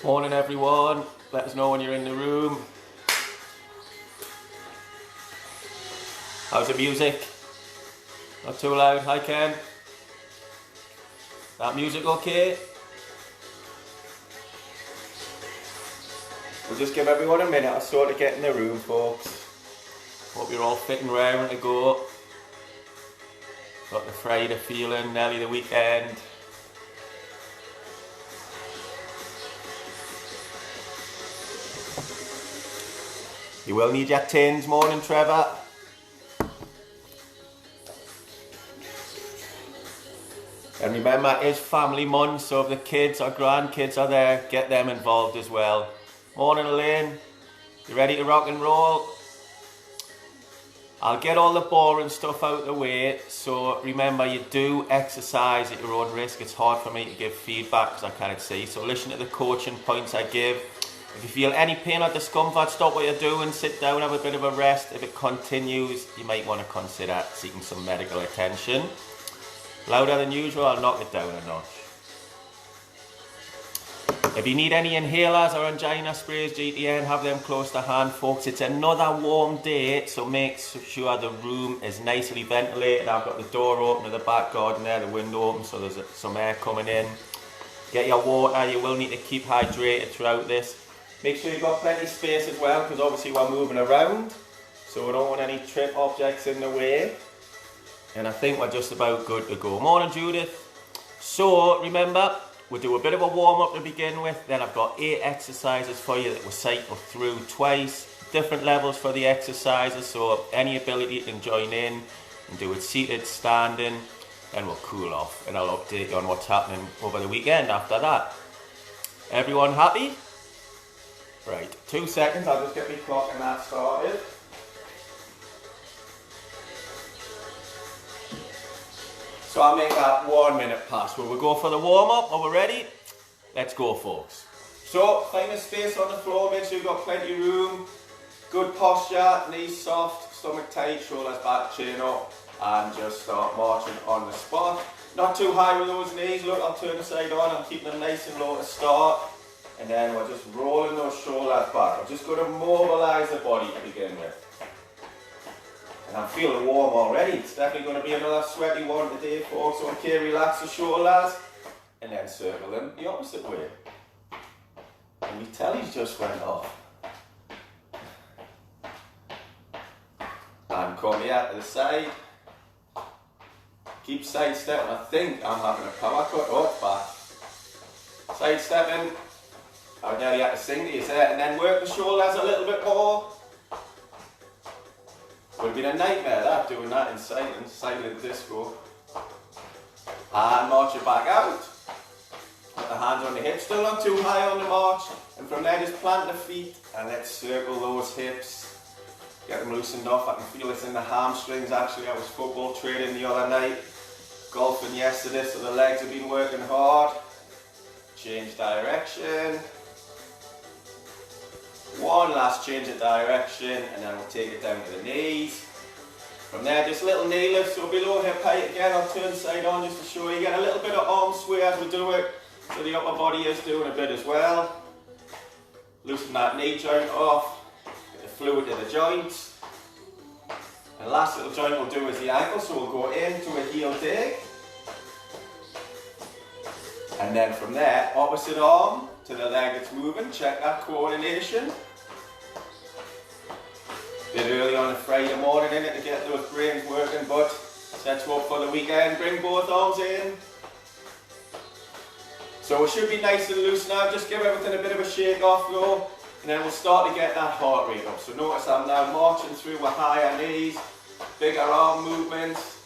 Morning everyone, let us know when you're in the room. How's the music? Not too loud, hi Ken. That music okay? We'll just give everyone a minute or so to get in the room, folks. Hope you're all fit and raring to go. Got the Friday feeling, nearly the weekend. You will need your tins, morning Trevor. And remember, it is family month, so if the kids or grandkids are there, get them involved as well. Morning Elaine, you ready to rock and roll? I'll get all the boring stuff out of the way, so remember you do exercise at your own risk. It's hard for me to give feedback because I can't see, so listen to the coaching points I give. If you feel any pain or discomfort, stop what you're doing, sit down, have a bit of a rest. If it continues, you might want to consider seeking some medical attention. Louder than usual, I'll knock it down a notch. If you need any inhalers or angina sprays, GTN, have them close to hand, folks. It's another warm day, so make sure the room is nicely ventilated. I've got the door open to the back garden there, the window open, so there's some air coming in. Get your water, you will need to keep hydrated throughout this. Make sure you've got plenty of space as well, because obviously we're moving around, so we don't want any trip objects in the way. And I think we're just about good to go. Morning Judith. So remember, we'll do a bit of a warm up to begin with, then I've got 8 exercises for you that we'll cycle through twice. Different levels for the exercises, so any ability you can join in and do it seated, standing, then we'll cool off and I'll update you on what's happening over the weekend after that. Everyone happy? Right, 2 seconds, I'll just get my clock and that started. So I'll make that 1 minute pass. Will we go for the warm up? Are we ready? Let's go, folks. So find a space on the floor, make sure you've got plenty of room. Good posture, knees soft, stomach tight, shoulders back, chin up, and just start marching on the spot. Not too high with those knees. Look, I'll turn the side on, I'm keeping them nice and low to start. And then we're just rolling those shoulders back. I'm just going to mobilise the body to begin with. And I'm feeling warm already. It's definitely going to be another sweaty one today, folks. Okay, relax the shoulders and then circle them the opposite way. And my telly's just went off. And come here to the side. Keep side stepping. I think I'm having a power cut. Oh, it's back. Side stepping. I nearly had to sing to you there. And then work the shoulders a little bit more. Would have been a nightmare that, doing that in silent disco. And march it back out. Put the hands on the hips, still not too high on the march. And from there just plant the feet and let's circle those hips. Get them loosened off. I can feel this in the hamstrings actually. I was football training the other night. Golfing yesterday, so the legs have been working hard. Change direction. One last change of direction and then we'll take it down to the knees. From there just little knee lifts, so below hip height again. I'll turn side on just to show you. Get a little bit of arm sway as we do it, so the upper body is doing a bit as well. Loosen that knee joint off, get the fluid to the joints. And the last little joint we'll do is the ankle, so we'll go into a heel dig. And then from there, opposite arm to the leg that's moving, check that coordination. Bit early on a Friday morning in it to get those brains working, but sets you up for the weekend. Bring both arms in. So we should be nice and loose now, just give everything a bit of a shake off though, and then we'll start to get that heart rate up. So notice I'm now marching through with higher knees, bigger arm movements.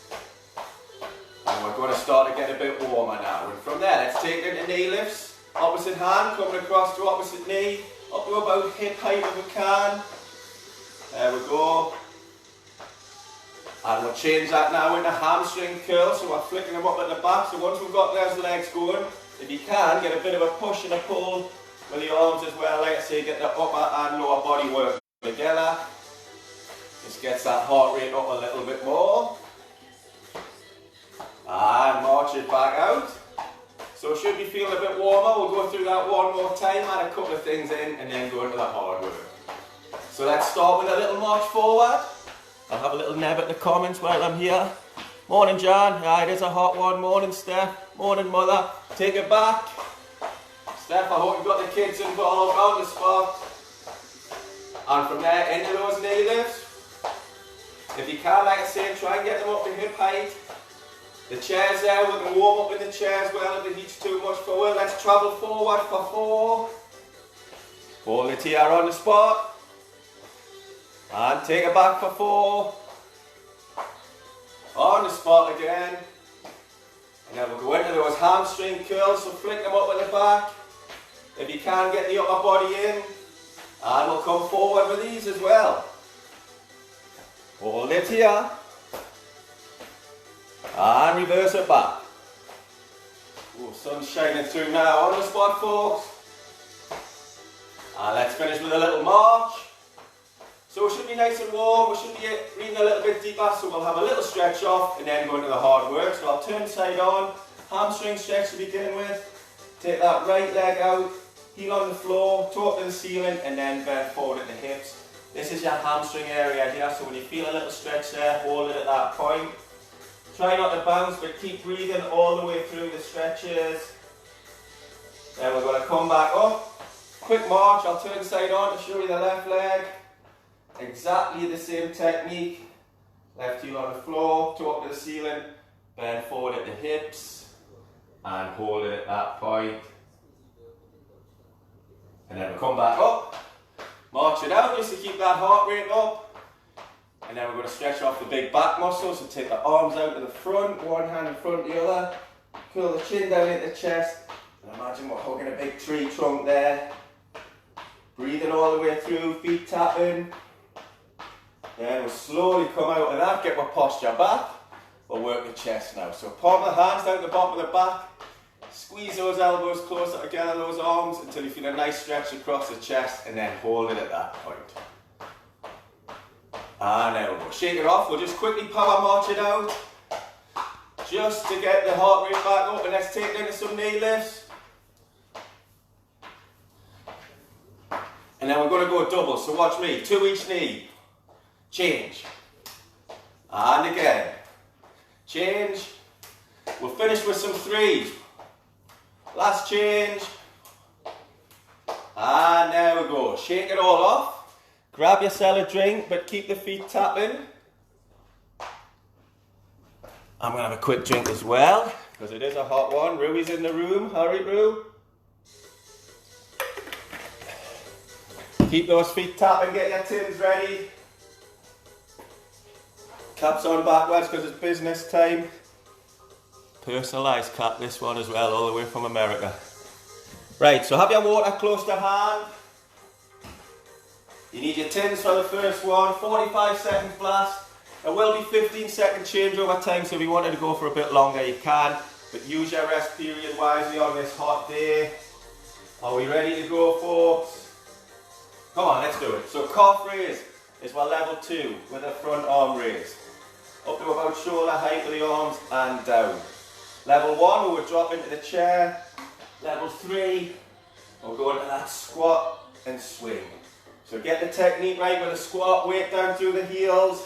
And we're going to start to get a bit warmer now. And from there, let's take it into knee lifts. Opposite hand coming across to opposite knee, up to about hip height if we can. There we go. And we'll change that now into hamstring curls, so we're flicking them up at the back. So once we've got those legs going, if you can, get a bit of a push and a pull with the arms as well. Like I say, get the upper and lower body work together. Just gets that heart rate up a little bit more. And march it back out. So it should should be feeling a bit warmer. We'll go through that one more time, add a couple of things in, and then go into the hard work. So let's start with a little march forward. I'll have a little neb at the comments while I'm here. Morning, John. Yeah, it is a hot one. Morning, Steph. Morning, Mother. Take it back. Steph, I hope you've got the kids involved on the spot. And from there, into those knee lifts. If you can, like I say, try and get them up to hip height. The chairs there, we can warm up in the chairs well if it heats too much forward. Let's travel forward for 4. Hold it here on the spot. And take it back for 4. On the spot again. And then we'll go into those hamstring curls, so flick them up at the back. If you can, get the upper body in. And we'll come forward with these as well. Hold it here. And reverse it back. Oh, sun's shining through now. On the spot, folks. And let's finish with a little march. So we should be nice and warm. We should be breathing a little bit deeper. So we'll have a little stretch off and then go into the hard work. So I'll turn side on. Hamstring stretch to begin with. Take that right leg out. Heel on the floor. Toe to the ceiling. And then bend forward at the hips. This is your hamstring area here. So when you feel a little stretch there, hold it at that point. Try not to bounce, but keep breathing all the way through the stretches. Then we're going to come back up. Quick march, I'll turn side on to show you the left leg. Exactly the same technique. Left heel on the floor, toe up to the ceiling, bend forward at the hips, and hold it at that point. And then we'll come back up. March it out just to keep that heart rate up. And then we're going to stretch off the big back muscles, so take the arms out to the front, one hand in front of the other, curl the chin down into the chest, and imagine we're hugging a big tree trunk there. Breathing all the way through, feet tapping. Then we'll slowly come out of that, get our posture back. We'll work the chest now. So palm of the hands down the bottom of the back, squeeze those elbows closer together, those arms, until you feel a nice stretch across the chest, and then hold it at that point. And then we'll shake it off. We'll just quickly power march it out. Just to get the heart rate back up. And let's take it into some knee lifts. And then we're going to go double. So watch me. 2 each knee. Change. And again. Change. We'll finish with some 3s. Last change. And there we go. Shake it all off. Grab yourself a drink, but keep the feet tapping. I'm going to have a quick drink as well, because it is a hot one. Rui's in the room. Hurry, Rue. Keep those feet tapping, get your tins ready. Caps on backwards, because it's business time. Personalised cap, this one as well, all the way from America. Right, so have your water close to hand. You need your tins for the first one, 45 seconds blast. There will be 15-second change over time, so if you wanted to go for a bit longer, you can. But use your rest period wisely on this hot day. Are we ready to go, folks? Come on, let's do it. So calf raise is our level 2 with a front arm raise. Up to about shoulder height with the arms and down. Level 1, we would drop into the chair. Level 3, we'll go into that squat and swing. So get the technique right with a squat, weight down through the heels,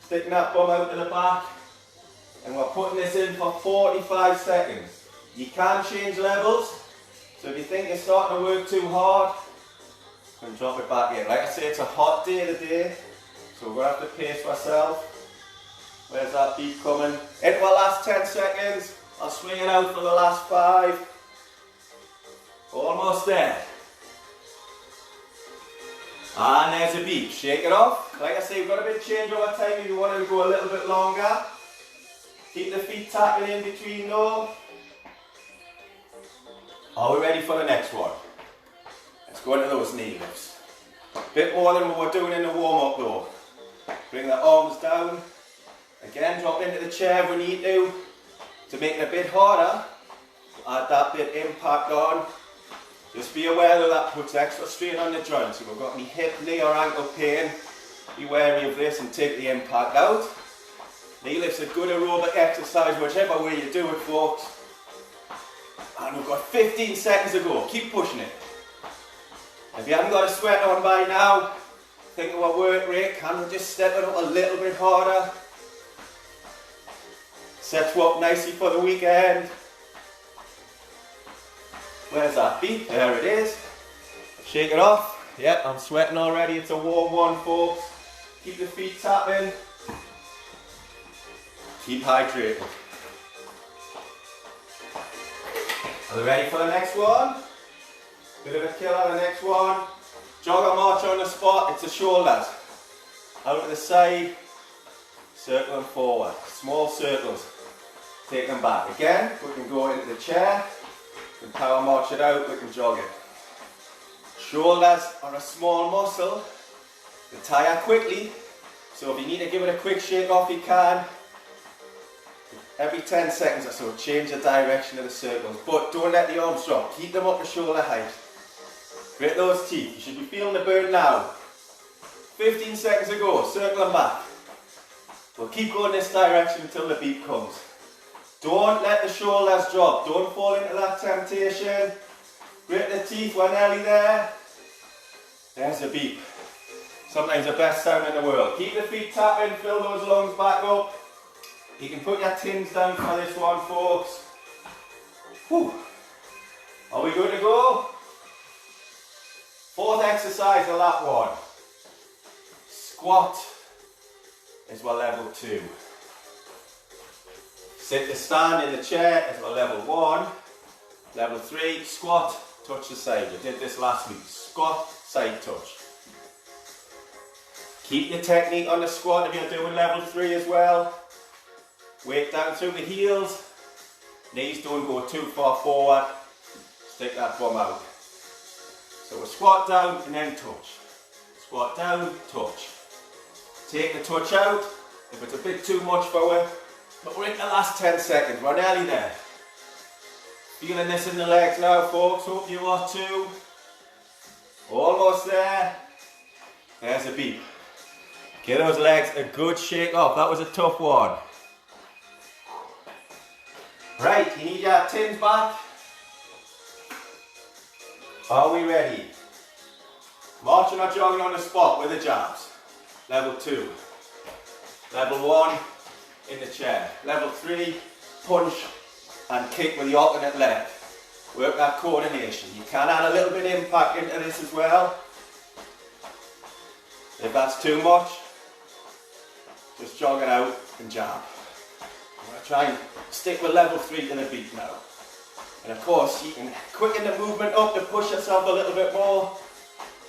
sticking that bum out to the back, and we're putting this in for 45 seconds. You can change levels, so if you think you're starting to work too hard, you can drop it back in. Like I say, it's a hot day today, so we're going to have to pace ourselves. Where's that beat coming? Into our last 10 seconds, I'll swing it out for the last 5. Almost there. And there's a beat. Shake it off. Like I say, we've got a bit of change over time if you want to go a little bit longer. Keep the feet tapping in between though. Are we ready for the next one? Let's go into those knee lifts. Bit more than what we're doing in the warm-up though. Bring the arms down. Again, drop into the chair if we need to. To make it a bit harder, add that bit impact on. Just be aware that that puts extra strain on the joints. If we've got any hip, knee or ankle pain, be wary of this and take the impact out. Knee lift's a good aerobic exercise, whichever way you do it, folks. And we've got 15 seconds to go. Keep pushing it. If you haven't got a sweat on by now, think of a work rate. Can we just step it up a little bit harder? Sets you up nicely for the weekend. Where's that beat? There it is. Shake it off. Yep, I'm sweating already. It's a warm one, folks. Keep the feet tapping. Keep hydrated. Are we ready for the next one? Bit of a killer, the next one. Jog or march on the spot. It's the shoulders. Out to the side. Circling forward. Small circles. Take them back. Again, we can go into the chair. We can power march it out. We can jog it. Shoulders are a small muscle. They tire quickly. So if you need to give it a quick shake off, you can. Every 10 seconds or so, change the direction of the circles. But don't let the arms drop. Keep them up to shoulder height. Grit those teeth. You should be feeling the burn now. 15 seconds to go. Circle them back. We'll keep going this direction until the beat comes. Don't let the shoulders drop. Don't fall into that temptation. Grit the teeth. We're nearly there. There's the beat. Sometimes the best sound in the world. Keep the feet tapping. Fill those lungs back up. You can put your tins down for this one, folks. Whew. Are we good to go? Fourth exercise of that one. Squat is our level 2. Sit to stand in the chair is our level 1. Level 3, squat, touch the side. We did this last week. Squat, side touch. Keep your technique on the squat if you're doing level 3 as well. Weight down through the heels. Knees don't go too far forward. Stick that bum out. So we'll squat down and then touch. Squat down, touch. Take the touch out if it's a bit too much for you. But we're in the last 10 seconds. We're nearly there. Feeling this in the legs now, folks. Hope you are too. Almost there. There's a beat. Give those legs a good shake off. That was a tough one. Right, you need your tins back. Are we ready? Marching or jogging on the spot with the jabs. Level 2. Level 1, in the chair. Level 3, punch and kick with the alternate leg. Work that coordination. You can add a little bit of impact into this as well. If that's too much, just jog it out and jab. I'm going to try and stick with level 3 to the beat now. And of course, you can quicken the movement up to push yourself a little bit more,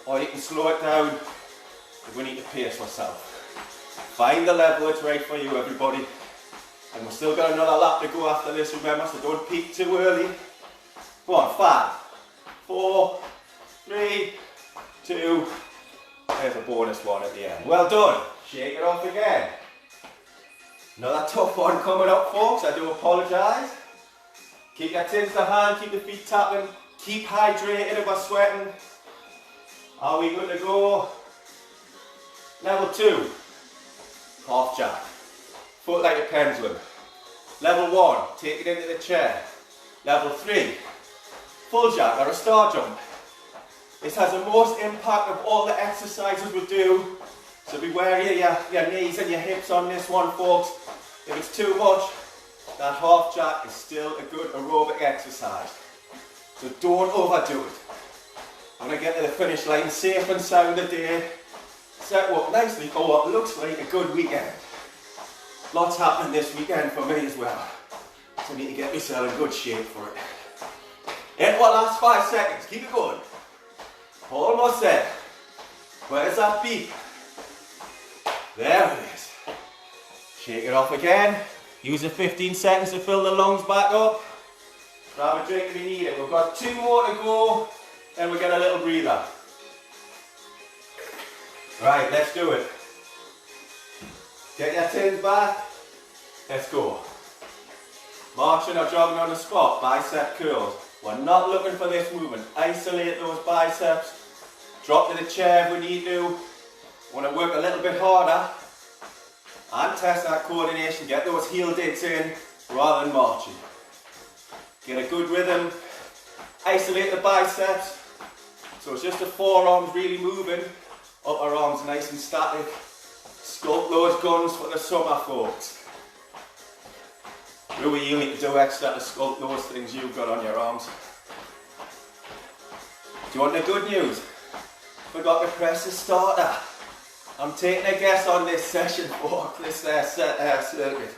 or you can slow it down if we need to pace ourselves. Find the level that's right for you, everybody. And we've still got another lap to go after this, remember, so don't peak too early. Come on, 5, 4, 3, 2, there's a bonus one at the end. Well done. Shake it off again. Another tough one coming up, folks. I do apologise. Keep your tins to hand, keep the feet tapping, keep hydrated if we're sweating. Are we good to go? Level 2, half jack. Foot like a pendulum. Level 1, take it into the chair. Level 3, full jack or a star jump. This has the most impact of all the exercises we do. So be wary of your knees and your hips on this one, folks. If it's too much, that half jack is still a good aerobic exercise. So don't overdo it. I'm going to get to the finish line safe and sound today. Set up nicely for what looks like a good weekend. Lots happening this weekend for me as well. So I need to get myself in good shape for it. In our last 5 seconds, keep it going. Almost there. Where's that beat? There it is. Shake it off again. Use the 15 seconds to fill the lungs back up. Grab a drink if you need it. We've got 2 more to go, then we get a little breather. Right, let's do it. Get your tins back. Let's go. Marching or jogging on the spot, bicep curls. We're not looking for this movement. Isolate those biceps. Drop to the chair if we need to. Want to work a little bit harder and test that coordination. Get those heel digs in rather than marching. Get a good rhythm Isolate the biceps. So it's just the forearms really moving. Upper arms nice and static. Sculpt those guns for the summer, folks. Really, you need to do extra to sculpt those things you've got on your arms. Do you want the good news? Forgot to press the starter. I'm taking a guess on this session, folks, this circuit.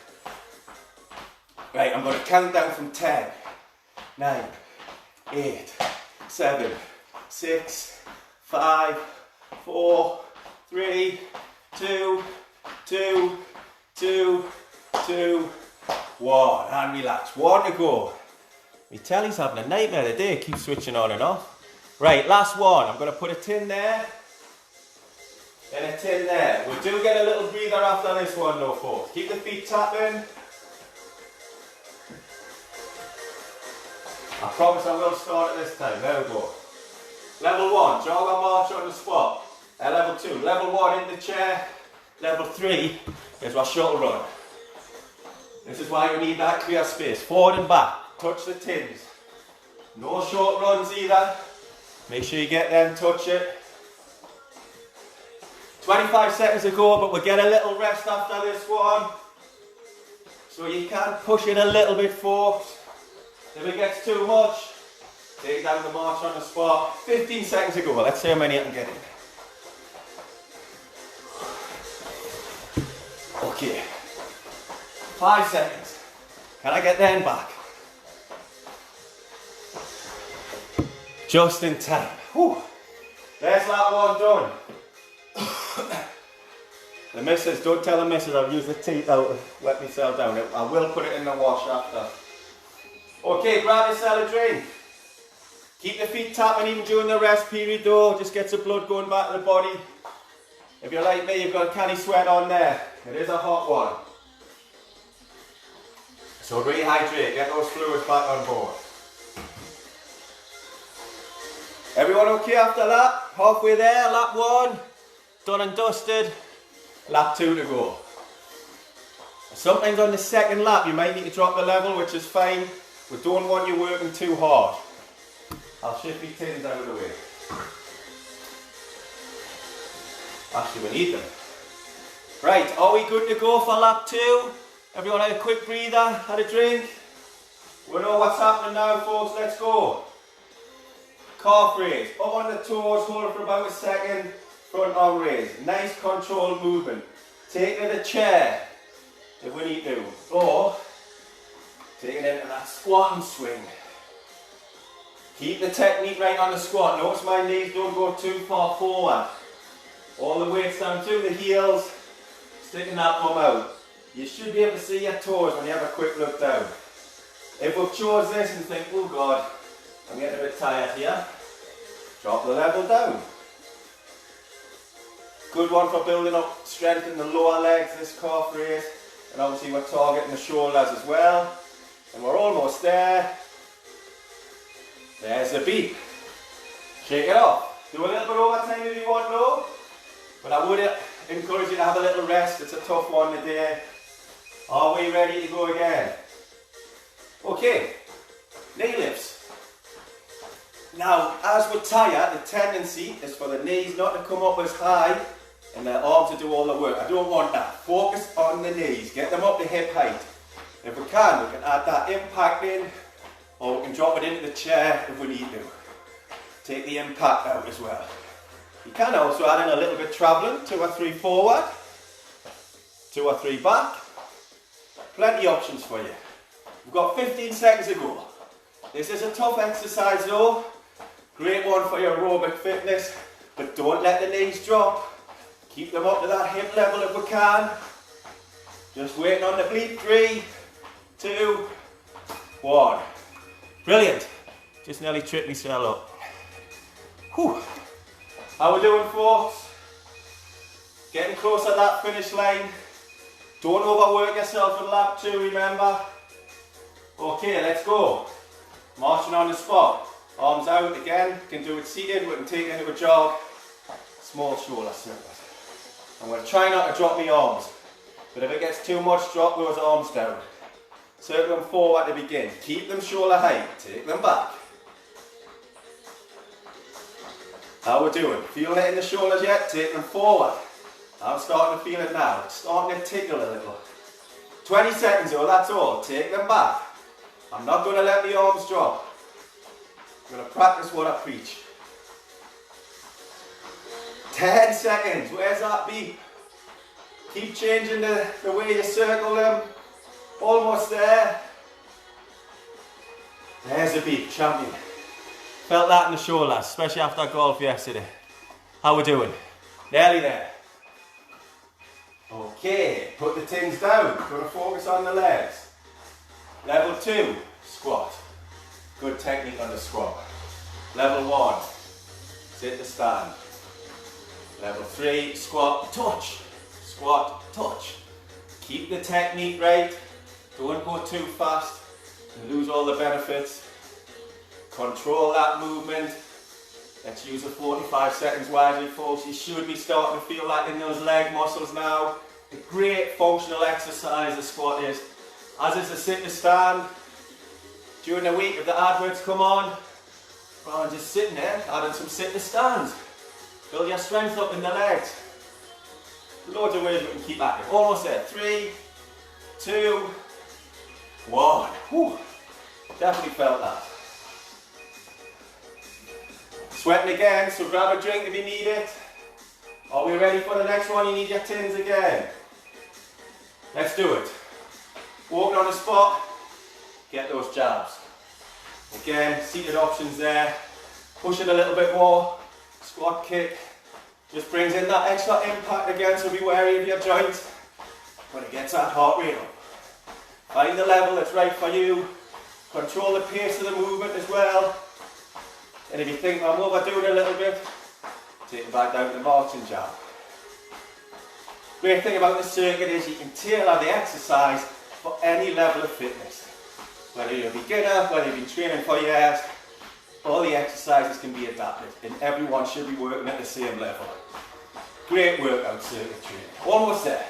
Right, I'm going to count down from 10, 9, 8, 7, 6, 5, 4, 3, 2, 2, 2, 2, 1, and relax. 1 to go. My telly's having a nightmare today, it keeps switching on and off. Right, last one. I'm going to put a tin there, and a tin there. We do get a little breather after this one though, folks. Keep the feet tapping. I promise I will start at this time. There we go. Level 1, jog or march on the spot. Level 2, level 1 in the chair. Level 3 is our shuttle run. This is why we need that clear space. Forward and back, touch the tins. No short runs either. Make sure you get them, touch it. 25 seconds to go, but we'll get a little rest after this one. So you can push it a little bit, folks. If it gets too much, take down the march on the spot. 15 seconds to go. Let's see how many I can get in. Okay. 5 seconds. Can I get them back? Just in time. Whew. There's that one done. The missus, don't tell the missus I've used the teeth out to wet myself down. I will put it in the wash after. Okay, grab yourself a drink. Keep the feet tapping even during the rest period though. Just gets the blood going back to the body. If you're like me, you've got a canny sweat on there. It is a hot one. So rehydrate, get those fluids back on board. Everyone okay after that? Halfway there, lap 1, done and dusted. Lap 2 to go. Sometimes on the second lap you might need to drop the level, which is fine. We don't want you working too hard. I'll shift my tins out of the way. Actually, we need them. Right, are we good to go for lap 2? Everyone had a quick breather, had a drink? We know what's happening now, folks, let's go. Calf raise, up on the toes, hold it for about a second, front arm raise. Nice controlled movement. Take it to the chair if we need to, or take it into that squat and swing. Keep the technique right on the squat. Notice my knees don't go too far forward. All the weights down to the heels, sticking that bum out. You should be able to see your toes when you have a quick look down. If we've chose this and think, oh God, I'm getting a bit tired here, drop the level down. Good one for building up strength in the lower legs, this calf raise. And obviously we're targeting the shoulders as well. And we're almost there. There's the beat. Shake it off. Do a little bit overtime if you want though. But I would encourage you to have a little rest. It's a tough one today. Are we ready to go again? Okay, knee lifts. Now, as we're tired, the tendency is for the knees not to come up as high and the arms to do all the work. I don't want that. Focus on the knees. Get them up to hip height. If we can add that impact in, or we can drop it into the chair if we need to. Take the impact out as well. You can also add in a little bit travelling, 2 or 3 forward, 2 or 3 back. Plenty of options for you. We've got 15 seconds to go. This is a tough exercise though. Great one for your aerobic fitness, but don't let the knees drop. Keep them up to that hip level if we can. Just waiting on the bleep. 3, 2, 1. Brilliant. Just nearly tripped myself up. Whew. How we doing, folks? Getting close to that finish line. Don't overwork yourself in lap 2, remember? Okay, let's go. Marching on the spot. Arms out again. Can do it seated. We can take it into a jog. Small shoulder circles. I'm going to try not to drop my arms. But if it gets too much, drop those arms down. Circle them forward to begin. Keep them shoulder height. Take them back. How we doing? Feeling it in the shoulders yet? Take them forward. I'm starting to feel it now. It's starting to tickle a little. 20 seconds though, that's all. Take them back. I'm not going to let the arms drop. I'm going to practice what I preach. 10 seconds. Where's that beep? Keep changing the way you circle them. Almost there. There's a beep, champion. Felt that in the shoulders, especially after golf yesterday. How we doing? Nearly there. Okay, put the things down. Going to focus on the legs. Level 2, squat. Good technique on the squat. Level 1, sit to stand. Level 3, squat, touch. Squat, touch. Keep the technique right. Don't go too fast and lose all the benefits. Control that movement. Let's use the 45 seconds wisely, folks. You should be starting to feel that in those leg muscles now. A great functional exercise the squat is. As is the sit to stand. During the week, if the adverts come on, rather than just sitting there, adding some sit to stands. Build your strength up in the legs. Loads of ways we can keep active. Almost there. 3, 2, 1. Whew. Definitely felt that. Sweating again, so grab a drink if you need it. Are we ready for the next one? You need your tins again. Let's do it. Walking on the spot, get those jabs. Again, seated options there. Push it a little bit more. Squat kick. Just brings in that extra impact again, so be wary of your joints when it gets that heart rate up. Find the level that's right for you. Control the pace of the movement as well. And if you think I'm overdoing a little bit, take it back down to the marching jab. Great thing about this circuit is you can tailor the exercise for any level of fitness. Whether you're a beginner, whether you've been training for years, all the exercises can be adapted and everyone should be working at the same level. Great workout circuit training. Almost there.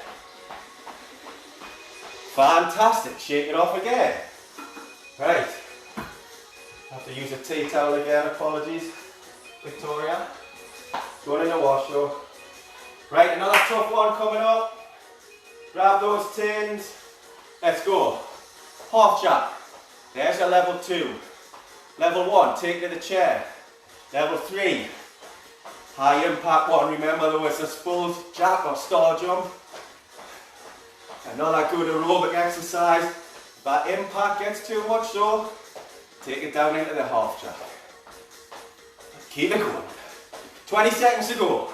Fantastic. Shake it off again. Right. Have to use a tea towel again, apologies, Victoria. Going in the wash though. Right, another tough one coming up. Grab those tins. Let's go. Half jack. There's your level 2. Level 1, take to the chair. Level 3, high impact one. Remember there was a full jack or star jump. Another good aerobic exercise. If that impact gets too much though, take it down into the half jack. Keep it going. 20 seconds to go.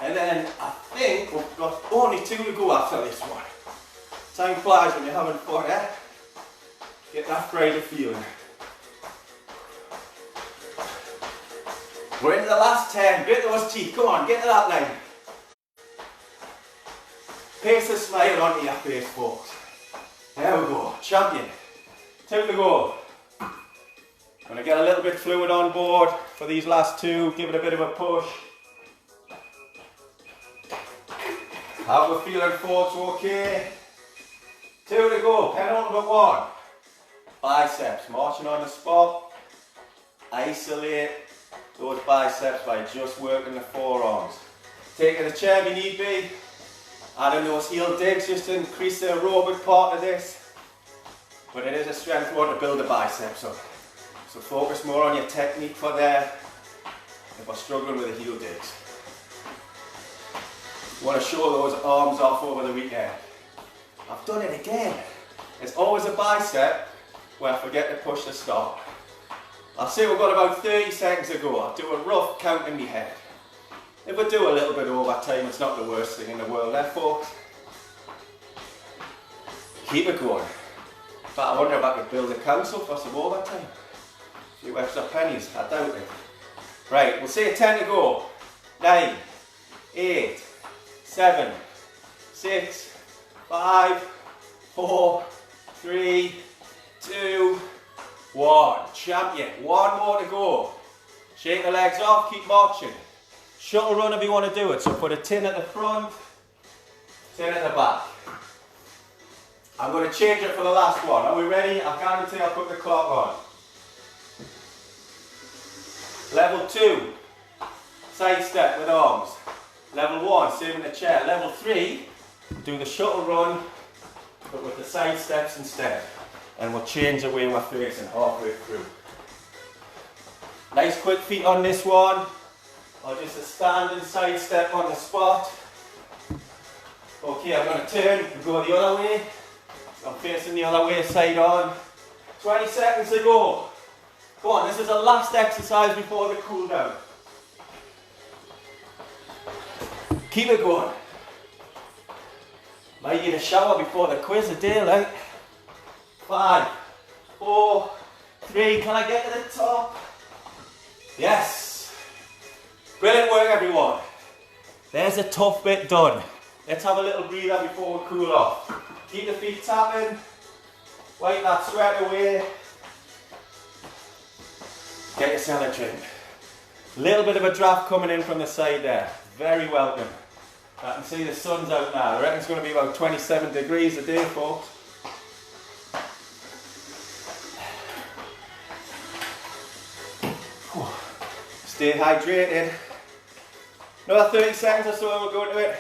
And then I think we've got only 2 to go after this one. Time flies when you're having fun, eh? Get that Friday feeling. We're into the last 10. Grit those teeth. Come on, get to that line. Paste a smile onto your face, folks. There we go. Champion. 2 to go. Gonna get a little bit fluid on board for these last 2. Give it a bit of a push. How we feeling, folks? Okay. 2 to go. Penultimate one. Biceps. Marching on the spot. Isolate those biceps by just working the forearms. Take the chair if you need be. Adding those heel digs just to increase the aerobic part of this. But it is a strength one to build the biceps up. So focus more on your technique for there if we're struggling with the heel digs. You want to show those arms off over the weekend. I've done it again. There's always a bicep where I forget to push the start. I'll say we've got about 30 seconds to go. I'll do a rough count in my head. If we do a little bit over time, it's not the worst thing in the world, eh, folks? Keep it going. In fact, I wonder if I could build a council for some overtime. A few extra pennies, I doubt it. Right, we'll say 10 to go. 9, 8, 7, 6, 5, 4, 3, 2, 1. Champion. 1 more to go. Shake the legs off, keep marching. Shuttle run if you want to do it. So put a tin at the front, tin at the back. I'm going to change it for the last one. Are we ready? I guarantee I'll put the clock on. Level 2. Side step with arms. Level 1, same in the chair. Level 3, do the shuttle run, but with the side steps instead. And we'll change the way we're facing halfway through. Nice quick feet on this one, or just a standing side step on the spot. Okay, I'm going to turn and go the other way. So I'm facing the other way, side on. 20 seconds to go. Go on, this is the last exercise before the cool down. Keep it going. Might need a shower before the quiz of daylight. 5, 4, 3, can I get to the top? Yes. Brilliant work, everyone. There's the tough bit done. Let's have a little breather before we cool off. Keep the feet tapping. Wipe that sweat away. Get yourself a drink. Little bit of a draft coming in from the side there. Very welcome. I can see the sun's out now. I reckon it's going to be about 27 degrees a day, folks. Stay hydrated. Another 30 seconds or so and we'll go into it.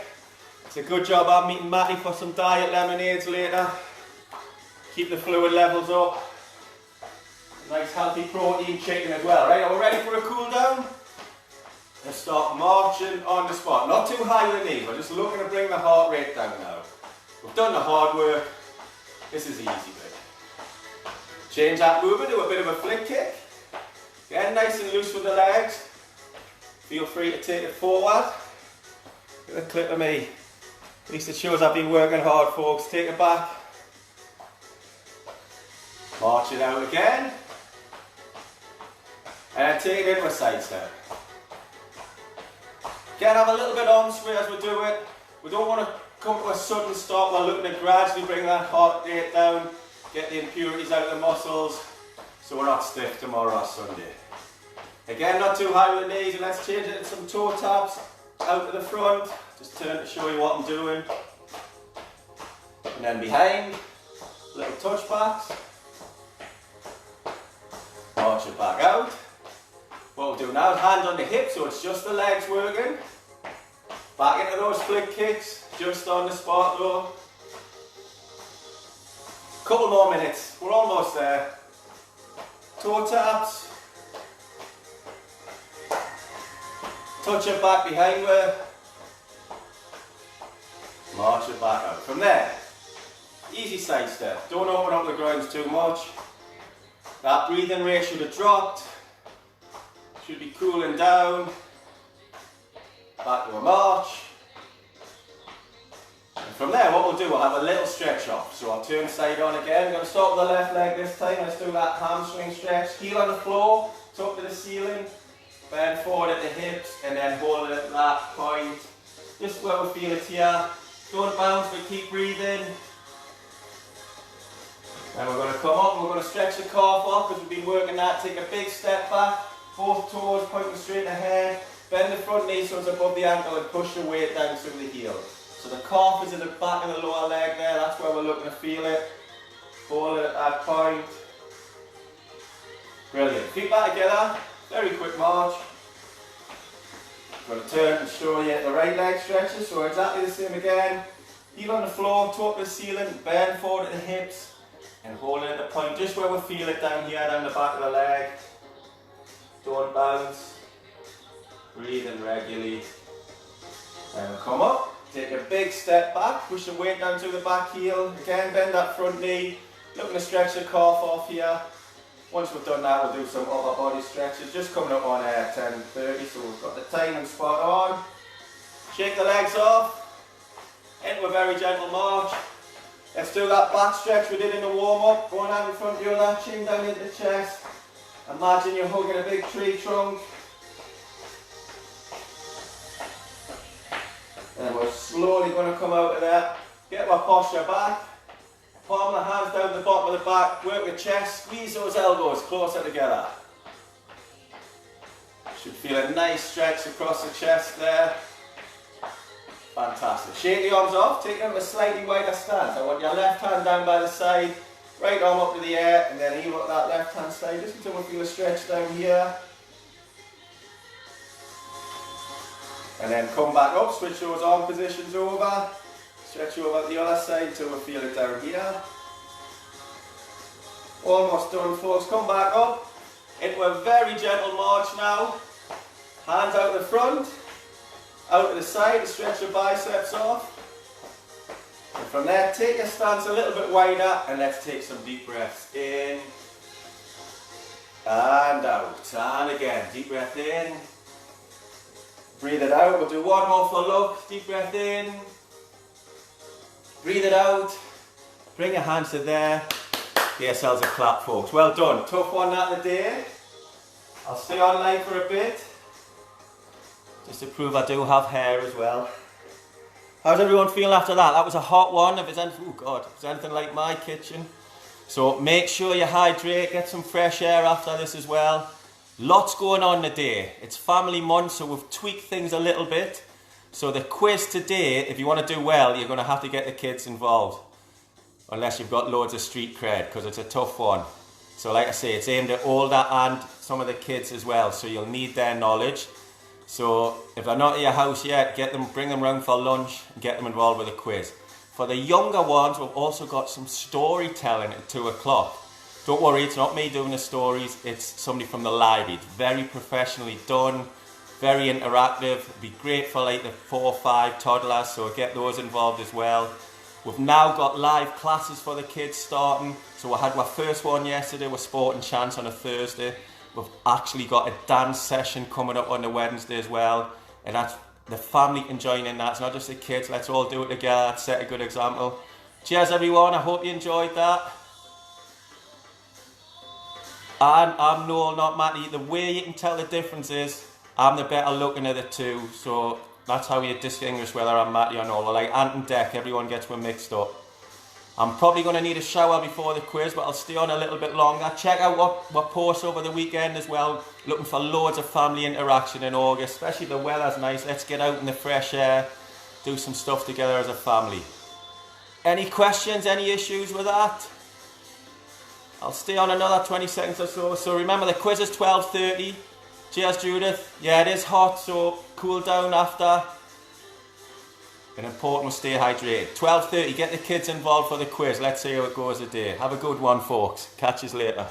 It's a good job I'm meeting Matty for some diet lemonades later. Keep the fluid levels up. Nice healthy protein chicken as well. Right, are we ready for a cool down? Let's start marching on the spot. Not too high with the knees, we're just looking to bring the heart rate down now. We've done the hard work. This is the easy bit. Change that movement to a bit of a flick kick. Get nice and loose with the legs. Feel free to take it forward. Get a clip of me. At least it shows I've been working hard, folks. Take it back. March it out again. And take it into a side step. Again, have a little bit on sway as we do it. We don't want to come to a sudden stop. We're looking to gradually bring that heart rate down, get the impurities out of the muscles, so we're not stiff tomorrow or Sunday. Again, not too high with the knees, and let's change it to some toe taps out to the front. Just turn to show you what I'm doing. And then behind, little touchbacks. March it back out. What we'll do now is hand on the hip, so it's just the legs working. Back into those flick kicks, just on the spot though. Couple more minutes, we're almost there. Toe taps. Touch it back behind her. March it back out. From there, easy side step. Don't open up the grounds too much. That breathing rate should have dropped. Should be cooling down. Back to a march. And from there, what we'll do, we'll have a little stretch off. So I'll turn side on again. I'm going to start with the left leg this time. Let's do that hamstring stretch. Heel on the floor, top to the ceiling. Bend forward at the hips and then hold it at that point. Just where we feel it here. Don't bounce, but keep breathing. Then we're going to come up and we're going to stretch the calf off because we've been working that. Take a big step back. Both toes pointing straight ahead. Bend the front knee so it's above the ankle and push the weight down through the heel. So the calf is at the back of the lower leg there. That's where we're looking to feel it. Hold it at that point. Brilliant. Feet back together. Very quick march. I'm going to turn and show you the right leg stretches. So exactly the same again. Heel on the floor, toe to the ceiling. Bend forward at the hips and hold it at the point just where we feel it down here, down the back of the leg. Don't bounce, breathing regularly. Then we'll come up, take a big step back, push the weight down to the back heel. Again, bend that front knee, looking to stretch the calf off here. Once we've done that, we'll do some upper body stretches, just coming up on 10:30, so we've got the timing spot on. Shake the legs off, into a very gentle march. Let's do that back stretch we did in the warm-up, one hand in front of the other, chin down into the chest. Imagine you're hugging a big tree trunk. And we're slowly going to come out of that. Get our posture back. Palm the hands down the bottom of the back. Work the chest. Squeeze those elbows closer together. Should feel a nice stretch across the chest there. Fantastic. Shake the arms off. Take them to a slightly wider stance. I want your left hand down by the side. Right arm up to the air and then heel at that left hand side just until we feel a stretch down here. And then come back up, switch those arm positions over, stretch over the other side until we feel it down here. Almost done, folks. Come back up into a very gentle march now. Hands out the front, out to the side to stretch your biceps off. And from there, take your stance a little bit wider and let's take some deep breaths in and out. And again, deep breath in. Breathe it out. We'll do one more for luck. Deep breath in. Breathe it out. Bring your hands to there. Give yourselves a clap, folks. Well done. Tough one that day. I'll stay online for a bit, just to prove I do have hair as well. How's everyone feeling after that? That was a hot one. If it's anything, oh God, if it's anything like my kitchen. So make sure you hydrate, get some fresh air after this as well. Lots going on today. It's family month, so we've tweaked things a little bit. So the quiz today, if you want to do well, you're going to have to get the kids involved. Unless you've got loads of street cred, because it's a tough one. So like I say, it's aimed at older and some of the kids as well, so you'll need their knowledge. So if they're not at your house yet, bring them round for lunch and get them involved with a quiz. For the younger ones, we've also got some storytelling at 2 o'clock. Don't worry, it's not me doing the stories, it's somebody from the library. It's very professionally done, very interactive. It'd be great for like the 4 or 5 toddlers, so get those involved as well. We've now got live classes for the kids starting. So we had our first one yesterday with Sport and Chance on a Thursday. We've actually got a dance session coming up on the Wednesday as well. And that's the family can join in that. It's not just the kids, let's all do it together, set a good example. Cheers everyone, I hope you enjoyed that. And I'm Noel, not Matty. The way you can tell the difference is I'm the better looking of the two. So that's how you distinguish whether I'm Matty or Noel. Like Ant and Dec, everyone gets me mixed up. I'm probably going to need a shower before the quiz, but I'll stay on a little bit longer. Check out what posts over the weekend as well. Looking for loads of family interaction in August, especially the weather's nice. Let's get out in the fresh air, do some stuff together as a family. Any questions, any issues with that? I'll stay on another 20 seconds or so. So remember, the quiz is 12:30. Cheers, Judith. Yeah, it is hot, so cool down after. And important to stay hydrated. 12:30, get the kids involved for the quiz. Let's see how it goes today. Have a good one, folks. Catch you later.